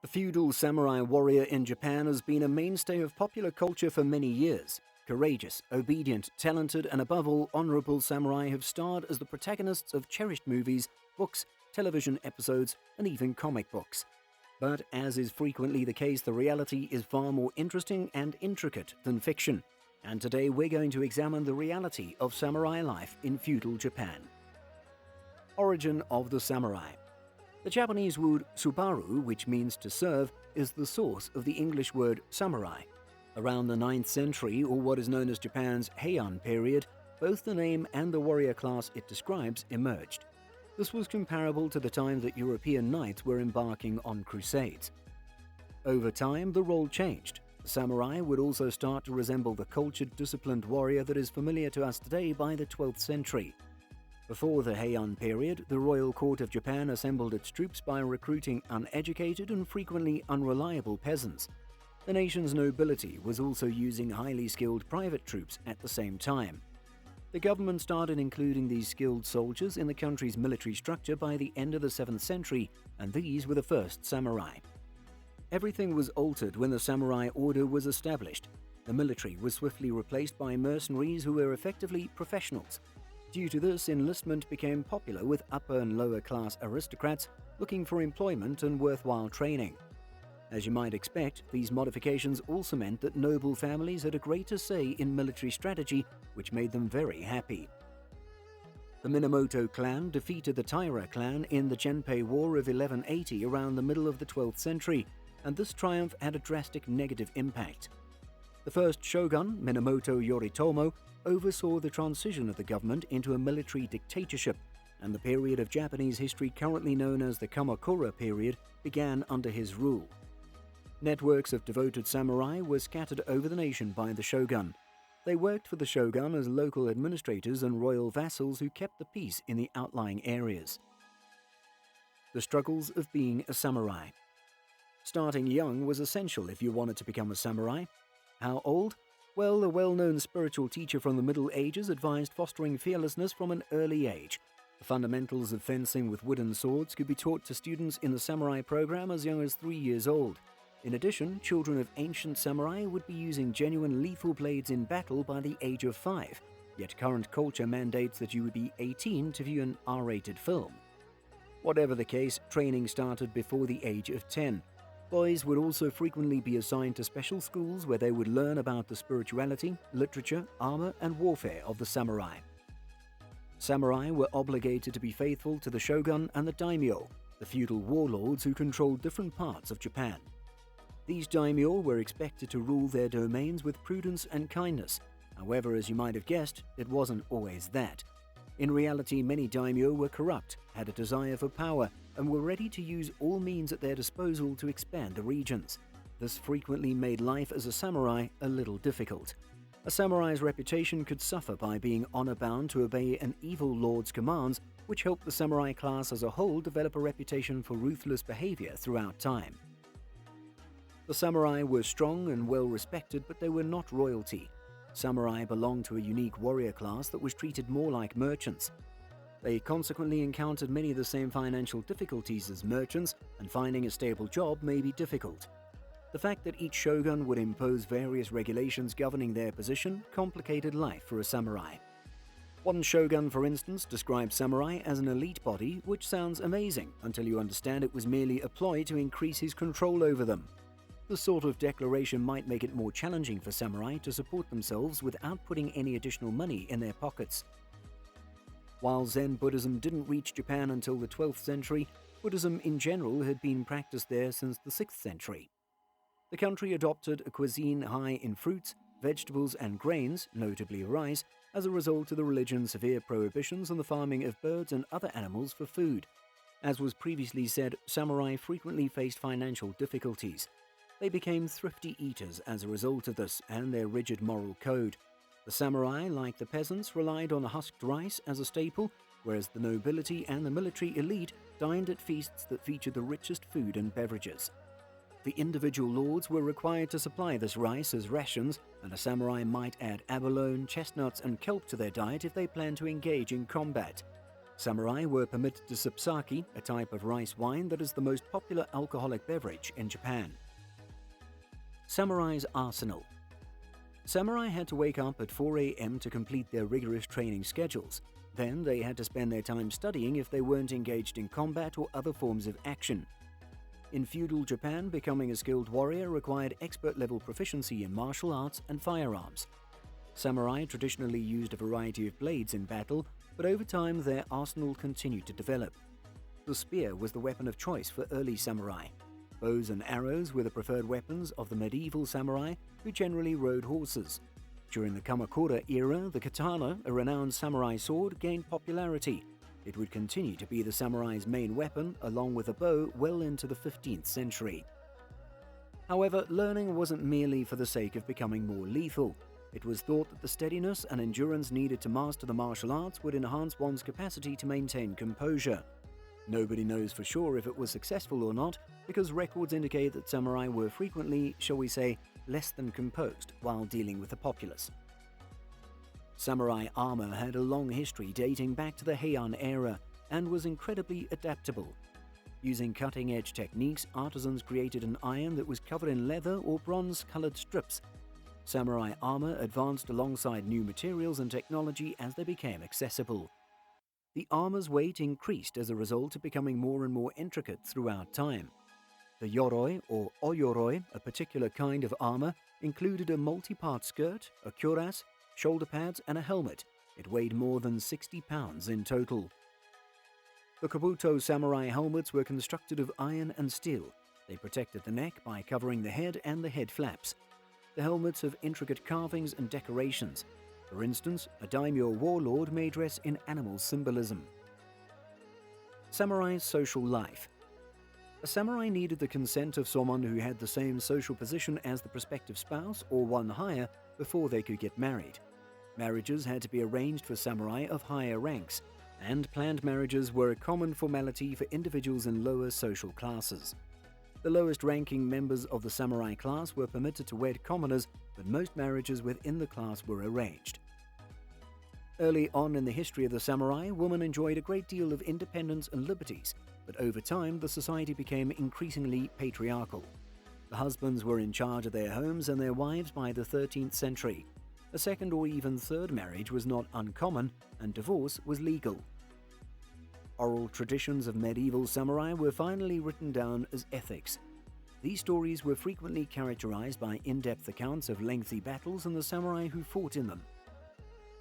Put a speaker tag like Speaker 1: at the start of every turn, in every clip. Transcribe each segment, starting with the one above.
Speaker 1: The feudal samurai warrior in Japan has been a mainstay of popular culture for many years. Courageous, obedient, talented, and above all honorable samurai have starred as the protagonists of cherished movies, books, television episodes, and even comic books. But as is frequently the case, the reality is far more interesting and intricate than fiction. And today we're going to examine the reality of samurai life in feudal Japan. Origin of the samurai. The Japanese word subaru, which means to serve, is the source of the English word samurai. Around the 9th century, or what is known as Japan's Heian period, both the name and the warrior class it describes emerged. This was comparable to the time that European knights were embarking on crusades. Over time, the role changed. The samurai would also start to resemble the cultured, disciplined warrior that is familiar to us today by the 12th century. Before the Heian period, the royal court of Japan assembled its troops by recruiting uneducated and frequently unreliable peasants. The nation's nobility was also using highly skilled private troops at the same time. The government started including these skilled soldiers in the country's military structure by the end of the 7th century, and these were the first samurai. Everything was altered when the samurai order was established. The military was swiftly replaced by mercenaries who were effectively professionals. Due to this, enlistment became popular with upper and lower class aristocrats looking for employment and worthwhile training. As you might expect, these modifications also meant that noble families had a greater say in military strategy, which made them very happy. The Minamoto clan defeated the Taira clan in the Genpei War of 1180 around the middle of the 12th century, and this triumph had a drastic negative impact. The first shogun, Minamoto Yoritomo, oversaw the transition of the government into a military dictatorship, and the period of Japanese history currently known as the Kamakura period began under his rule. Networks of devoted samurai were scattered over the nation by the shogun. They worked for the shogun as local administrators and royal vassals who kept the peace in the outlying areas. The struggles of being a samurai. Starting young was essential if you wanted to become a samurai. How old? Well, a well-known spiritual teacher from the Middle Ages advised fostering fearlessness from an early age. The fundamentals of fencing with wooden swords could be taught to students in the samurai program as young as 3 years old. In addition, children of ancient samurai would be using genuine lethal blades in battle by the age of 5, yet current culture mandates that you would be 18 to view an R-rated film. Whatever the case, training started before the age of 10. Boys would also frequently be assigned to special schools where they would learn about the spirituality, literature, armor, and warfare of the samurai. Samurai were obligated to be faithful to the shogun and the daimyo, the feudal warlords who controlled different parts of Japan. These daimyo were expected to rule their domains with prudence and kindness. However, as you might have guessed, it wasn't always that. In reality, many daimyo were corrupt, had a desire for power, and were ready to use all means at their disposal to expand the regions. This frequently made life as a samurai a little difficult. A samurai's reputation could suffer by being honor-bound to obey an evil lord's commands, which helped the samurai class as a whole develop a reputation for ruthless behavior throughout time. The samurai were strong and well respected, but they were not royalty. Samurai belonged to a unique warrior class that was treated more like merchants. They consequently encountered many of the same financial difficulties as merchants, and finding a stable job may be difficult. The fact that each shogun would impose various regulations governing their position complicated life for a samurai. One shogun, for instance, described samurai as an elite body, which sounds amazing until you understand it was merely a ploy to increase his control over them. This sort of declaration might make it more challenging for samurai to support themselves without putting any additional money in their pockets. While Zen Buddhism didn't reach Japan until the 12th century, Buddhism in general had been practiced there since the 6th century. The country adopted a cuisine high in fruits, vegetables, and grains, notably rice, as a result of the religion's severe prohibitions on the farming of birds and other animals for food. As was previously said, samurai frequently faced financial difficulties. They became thrifty eaters as a result of this and their rigid moral code. The samurai, like the peasants, relied on husked rice as a staple, whereas the nobility and the military elite dined at feasts that featured the richest food and beverages. The individual lords were required to supply this rice as rations, and a samurai might add abalone, chestnuts, and kelp to their diet if they planned to engage in combat. Samurai were permitted to sip sake, a type of rice wine that is the most popular alcoholic beverage in Japan. Samurai's arsenal. Samurai had to wake up at 4 a.m. to complete their rigorous training schedules. Then they had to spend their time studying if they weren't engaged in combat or other forms of action. In feudal Japan, becoming a skilled warrior required expert-level proficiency in martial arts and firearms. Samurai traditionally used a variety of blades in battle, but over time their arsenal continued to develop. The spear was the weapon of choice for early samurai. Bows and arrows were the preferred weapons of the medieval samurai, who generally rode horses. During the Kamakura era, the katana, a renowned samurai sword, gained popularity. It would continue to be the samurai's main weapon, along with a bow, well into the 15th century. However, learning wasn't merely for the sake of becoming more lethal. It was thought that the steadiness and endurance needed to master the martial arts would enhance one's capacity to maintain composure. Nobody knows for sure if it was successful or not, because records indicate that samurai were frequently, shall we say, less than composed while dealing with the populace. Samurai armor had a long history dating back to the Heian era and was incredibly adaptable. Using cutting-edge techniques, artisans created an iron that was covered in leather or bronze-colored strips. Samurai armor advanced alongside new materials and technology as they became accessible. The armor's weight increased as a result of becoming more and more intricate throughout time. The yoroi, or oyoroi, a particular kind of armor, included a multi-part skirt, a cuirass, shoulder pads, and a helmet. It weighed more than 60 pounds in total. The Kabuto samurai helmets were constructed of iron and steel. They protected the neck by covering the head and the head flaps. The helmets have intricate carvings and decorations. For instance, a daimyo warlord may dress in animal symbolism. Samurai's social life. A samurai needed the consent of someone who had the same social position as the prospective spouse or one higher before they could get married. Marriages had to be arranged for samurai of higher ranks, and planned marriages were a common formality for individuals in lower social classes. The lowest-ranking members of the samurai class were permitted to wed commoners, but most marriages within the class were arranged. Early on in the history of the samurai, women enjoyed a great deal of independence and liberties, but over time the society became increasingly patriarchal. The husbands were in charge of their homes and their wives by the 13th century. A second or even third marriage was not uncommon, and divorce was legal. Oral traditions of medieval samurai were finally written down as ethics. These stories were frequently characterized by in-depth accounts of lengthy battles and the samurai who fought in them.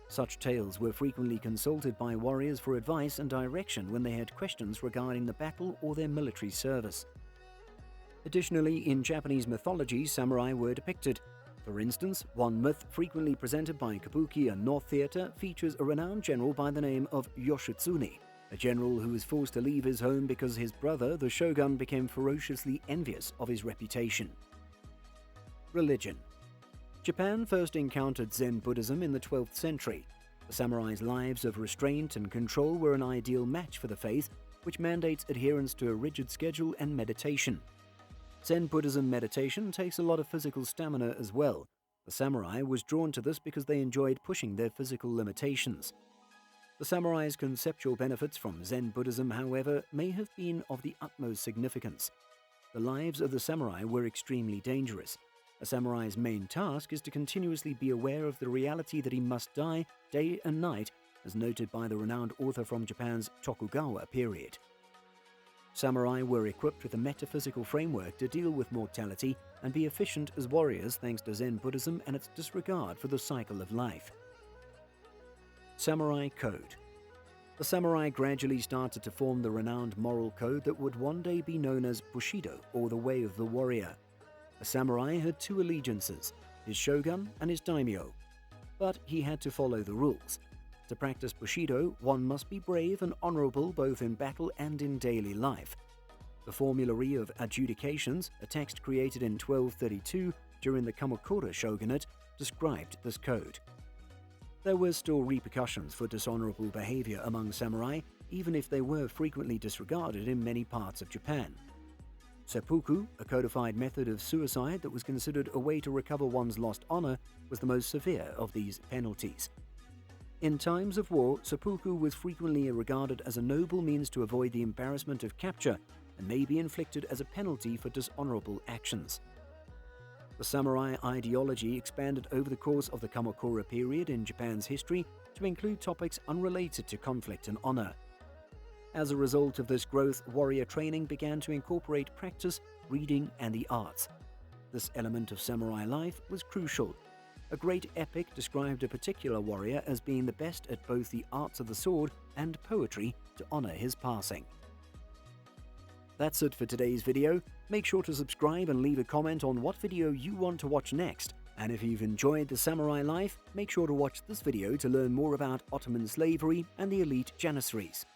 Speaker 1: Such tales were frequently consulted by warriors for advice and direction when they had questions regarding the battle or their military service. Additionally, in Japanese mythology, samurai were depicted. For instance, one myth frequently presented by Kabuki and North Theatre features a renowned general by the name of Yoshitsune, a general who was forced to leave his home because his brother, the shogun, became ferociously envious of his reputation. Religion. Japan first encountered Zen Buddhism in the 12th century. The samurai's lives of restraint and control were an ideal match for the faith, which mandates adherence to a rigid schedule and meditation. Zen Buddhism meditation takes a lot of physical stamina as well. The samurai was drawn to this because they enjoyed pushing their physical limitations. The samurai's conceptual benefits from Zen Buddhism, however, may have been of the utmost significance. The lives of the samurai were extremely dangerous. A samurai's main task is to continuously be aware of the reality that he must die day and night, as noted by the renowned author from Japan's Tokugawa period. Samurai were equipped with a metaphysical framework to deal with mortality and be efficient as warriors thanks to Zen Buddhism and its disregard for the cycle of life. Samurai Code. The samurai gradually started to form the renowned moral code that would one day be known as Bushido, or the Way of the Warrior. A samurai had two allegiances, his shogun and his daimyo. But he had to follow the rules. To practice Bushido, one must be brave and honorable both in battle and in daily life. The Formulary of Adjudications, a text created in 1232 during the Kamakura shogunate, described this code. There were still repercussions for dishonorable behavior among samurai, even if they were frequently disregarded in many parts of Japan. Seppuku, a codified method of suicide that was considered a way to recover one's lost honor, was the most severe of these penalties. In times of war, seppuku was frequently regarded as a noble means to avoid the embarrassment of capture and may be inflicted as a penalty for dishonorable actions. The samurai ideology expanded over the course of the Kamakura period in Japan's history to include topics unrelated to conflict and honor. As a result of this growth, warrior training began to incorporate practice, reading, and the arts. This element of samurai life was crucial. A great epic described a particular warrior as being the best at both the arts of the sword and poetry to honor his passing. That's it for today's video. Make sure to subscribe and leave a comment on what video you want to watch next. And if you've enjoyed the samurai life, make sure to watch this video to learn more about Ottoman slavery and the elite janissaries.